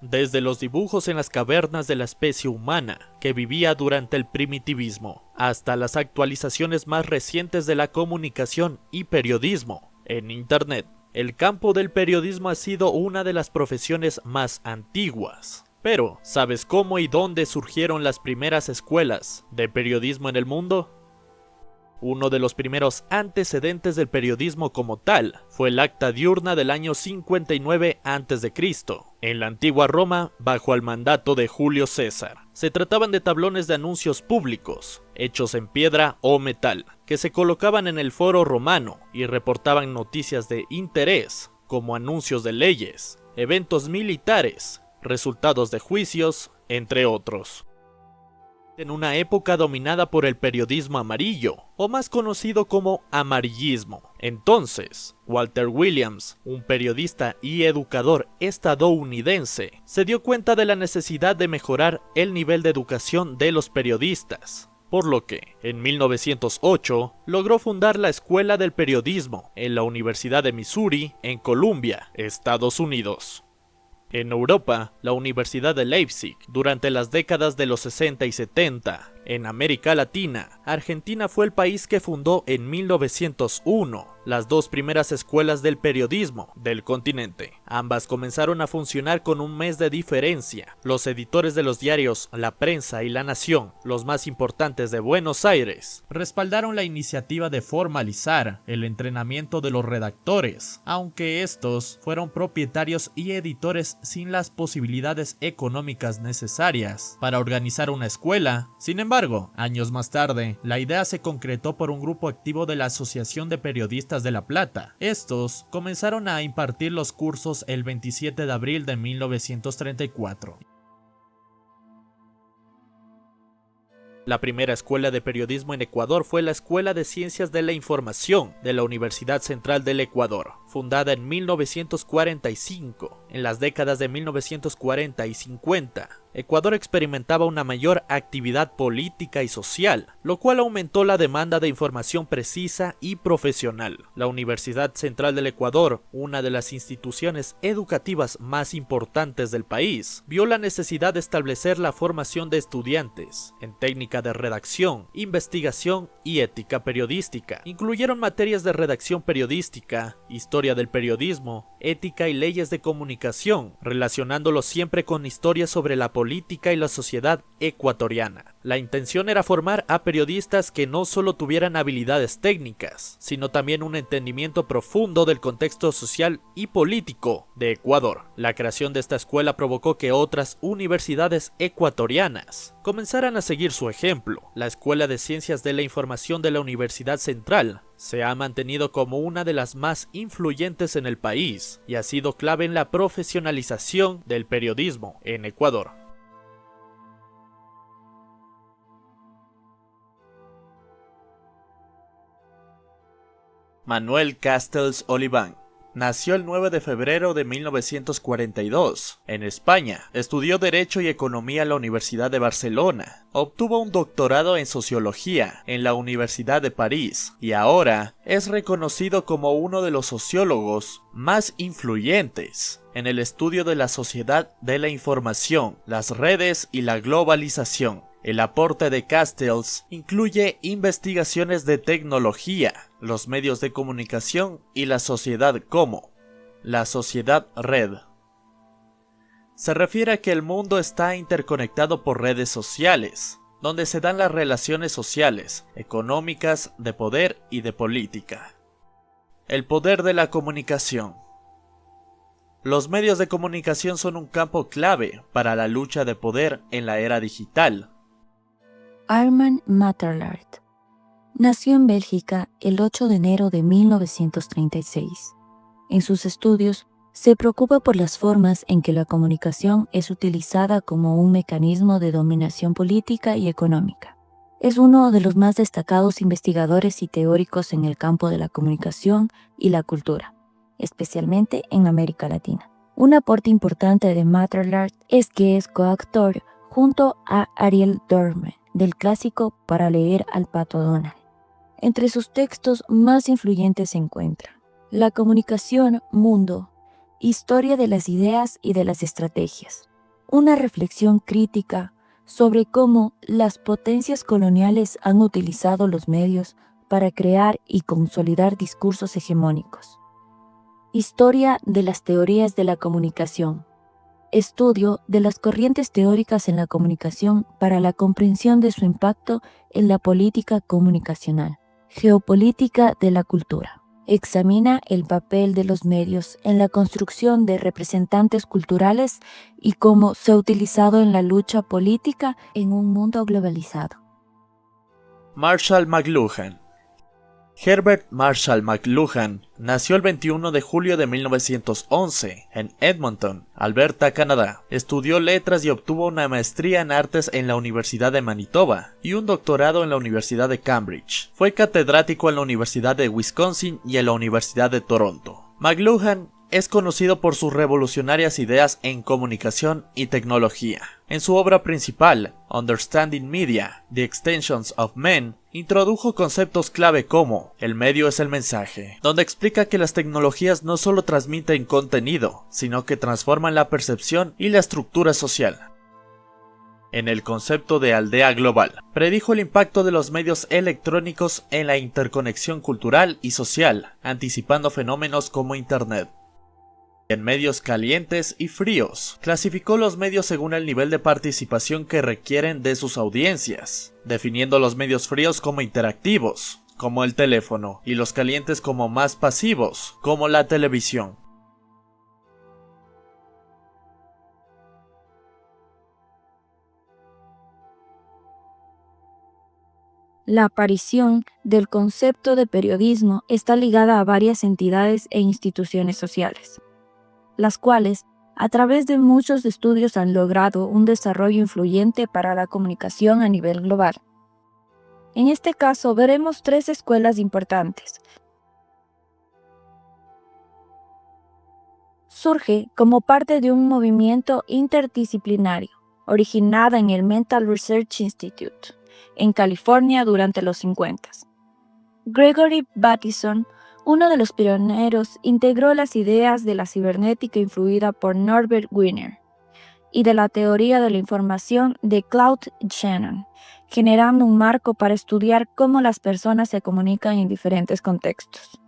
desde los dibujos en las cavernas de la especie humana que vivía durante el primitivismo, hasta las actualizaciones más recientes de la comunicación y periodismo en Internet. El campo del periodismo ha sido una de las profesiones más antiguas. Pero, ¿sabes cómo y dónde surgieron las primeras escuelas de periodismo en el mundo? Uno de los primeros antecedentes del periodismo como tal fue el Acta Diurna del año 59 a.C., en la antigua Roma bajo el mandato de Julio César. Se trataban de tablones de anuncios públicos, hechos en piedra o metal, que se colocaban en el foro romano y reportaban noticias de interés, como anuncios de leyes, eventos militares, resultados de juicios, entre otros. En una época dominada por el periodismo amarillo, o más conocido como amarillismo. Entonces, Walter Williams, un periodista y educador estadounidense, se dio cuenta de la necesidad de mejorar el nivel de educación de los periodistas, por lo que, en 1908, logró fundar la Escuela del Periodismo en la Universidad de Missouri, en Columbia, Estados Unidos. En Europa, la Universidad de Leipzig, durante las décadas de los 60 y 70. En América Latina, Argentina fue el país que fundó en 1901 las dos primeras escuelas del periodismo del continente. Ambas comenzaron a funcionar con un mes de diferencia. Los editores de los diarios La Prensa y La Nación, los más importantes de Buenos Aires, respaldaron la iniciativa de formalizar el entrenamiento de los redactores, aunque estos fueron propietarios y editores sin las posibilidades económicas necesarias para organizar una escuela. Sin embargo, años más tarde, la idea se concretó por un grupo activo de la Asociación de Periodistas de La Plata. Estos comenzaron a impartir los cursos el 27 de abril de 1934. La primera escuela de periodismo en Ecuador fue la Escuela de Ciencias de la Información de la Universidad Central del Ecuador, fundada en 1945. En las décadas de 1940 y 50, Ecuador experimentaba una mayor actividad política y social, lo cual aumentó la demanda de información precisa y profesional. La Universidad Central del Ecuador, una de las instituciones educativas más importantes del país, vio la necesidad de establecer la formación de estudiantes en técnica de redacción, investigación y ética periodística. Incluyeron materias de redacción periodística, historia del periodismo, ética y leyes de comunicación, relacionándolo siempre con historias sobre la política y la sociedad ecuatoriana. La intención era formar a periodistas que no solo tuvieran habilidades técnicas, sino también un entendimiento profundo del contexto social y político de Ecuador. La creación de esta escuela provocó que otras universidades ecuatorianas comenzaran a seguir su ejemplo. La Escuela de Ciencias de la Información de la Universidad Central se ha mantenido como una de las más influyentes en el país y ha sido clave en la profesionalización del periodismo en Ecuador. Manuel Castells Oliván nació el 9 de febrero de 1942 en España. Estudió Derecho y Economía en la Universidad de Barcelona. Obtuvo un doctorado en Sociología en la Universidad de París y ahora es reconocido como uno de los sociólogos más influyentes en el estudio de la sociedad de la información, las redes y la globalización. El aporte de Castells incluye investigaciones de tecnología, los medios de comunicación y la sociedad como la sociedad red. Se refiere a que el mundo está interconectado por redes sociales, donde se dan las relaciones sociales, económicas, de poder y de política. El poder de la comunicación. Los medios de comunicación son un campo clave para la lucha de poder en la era digital. Armand Matterlaert nació en Bélgica el 8 de enero de 1936. En sus estudios, se preocupa por las formas en que la comunicación es utilizada como un mecanismo de dominación política y económica. Es uno de los más destacados investigadores y teóricos en el campo de la comunicación y la cultura, especialmente en América Latina. Un aporte importante de Matterlaert es que es coautor junto a Ariel Dorman del clásico Para leer al Pato Donald. Entre sus textos más influyentes se encuentran La comunicación, mundo, historia de las ideas y de las estrategias, una reflexión crítica sobre cómo las potencias coloniales han utilizado los medios para crear y consolidar discursos hegemónicos. Historia de las teorías de la comunicación. Estudio de las corrientes teóricas en la comunicación para la comprensión de su impacto en la política comunicacional. Geopolítica de la cultura. Examina el papel de los medios en la construcción de representantes culturales y cómo se ha utilizado en la lucha política en un mundo globalizado. Marshall McLuhan. Herbert Marshall McLuhan nació el 21 de julio de 1911 en Edmonton, Alberta, Canadá. Estudió letras y obtuvo una maestría en artes en la Universidad de Manitoba y un doctorado en la Universidad de Cambridge. Fue catedrático en la Universidad de Wisconsin y en la Universidad de Toronto. McLuhan es conocido por sus revolucionarias ideas en comunicación y tecnología. En su obra principal, Understanding Media, The Extensions of Men, introdujo conceptos clave como el medio es el mensaje, donde explica que las tecnologías no solo transmiten contenido, sino que transforman la percepción y la estructura social. En el concepto de aldea global, predijo el impacto de los medios electrónicos en la interconexión cultural y social, anticipando fenómenos como Internet. En medios calientes y fríos, clasificó los medios según el nivel de participación que requieren de sus audiencias, definiendo los medios fríos como interactivos, como el teléfono, y los calientes como más pasivos, como la televisión. La aparición del concepto de periodismo está ligada a varias entidades e instituciones sociales, las cuales, a través de muchos estudios, han logrado un desarrollo influyente para la comunicación a nivel global. En este caso, veremos 3 escuelas importantes. Surge como parte de un movimiento interdisciplinario, originada en el Mental Research Institute, en California durante los 50. Gregory Bateson, uno de los pioneros, integró las ideas de la cibernética influida por Norbert Wiener y de la teoría de la información de Claude Shannon, generando un marco para estudiar cómo las personas se comunican en diferentes contextos.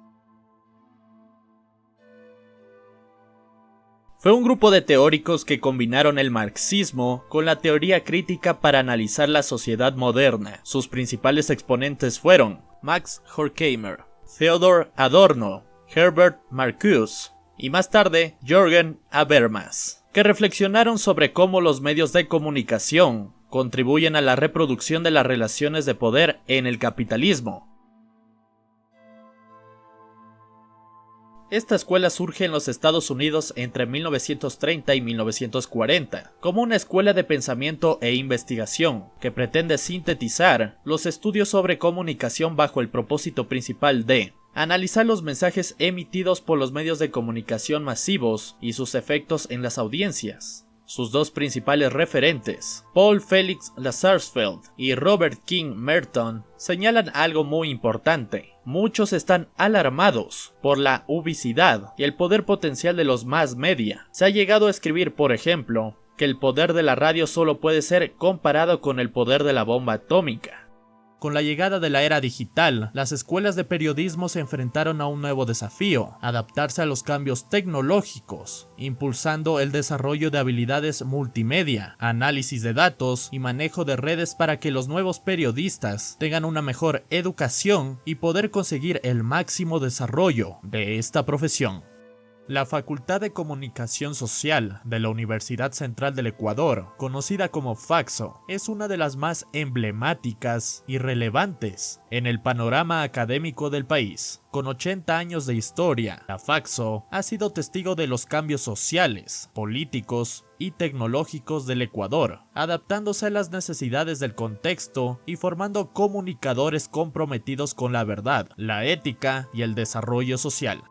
Fue un grupo de teóricos que combinaron el marxismo con la teoría crítica para analizar la sociedad moderna. Sus principales exponentes fueron Max Horkheimer, Theodor Adorno, Herbert Marcuse y más tarde Jürgen Habermas, que reflexionaron sobre cómo los medios de comunicación contribuyen a la reproducción de las relaciones de poder en el capitalismo. Esta escuela surge en los Estados Unidos entre 1930 y 1940, como una escuela de pensamiento e investigación que pretende sintetizar los estudios sobre comunicación bajo el propósito principal de analizar los mensajes emitidos por los medios de comunicación masivos y sus efectos en las audiencias. Sus 2 principales referentes, Paul Felix Lazarsfeld y Robert King Merton, señalan algo muy importante. Muchos están alarmados por la ubicidad y el poder potencial de los mass media. Se ha llegado a escribir, por ejemplo, que el poder de la radio solo puede ser comparado con el poder de la bomba atómica. Con la llegada de la era digital, las escuelas de periodismo se enfrentaron a un nuevo desafío: adaptarse a los cambios tecnológicos, impulsando el desarrollo de habilidades multimedia, análisis de datos y manejo de redes para que los nuevos periodistas tengan una mejor educación y poder conseguir el máximo desarrollo de esta profesión. La Facultad de Comunicación Social de la Universidad Central del Ecuador, conocida como FACSO, es una de las más emblemáticas y relevantes en el panorama académico del país. Con 80 años de historia, la FACSO ha sido testigo de los cambios sociales, políticos y tecnológicos del Ecuador, adaptándose a las necesidades del contexto y formando comunicadores comprometidos con la verdad, la ética y el desarrollo social.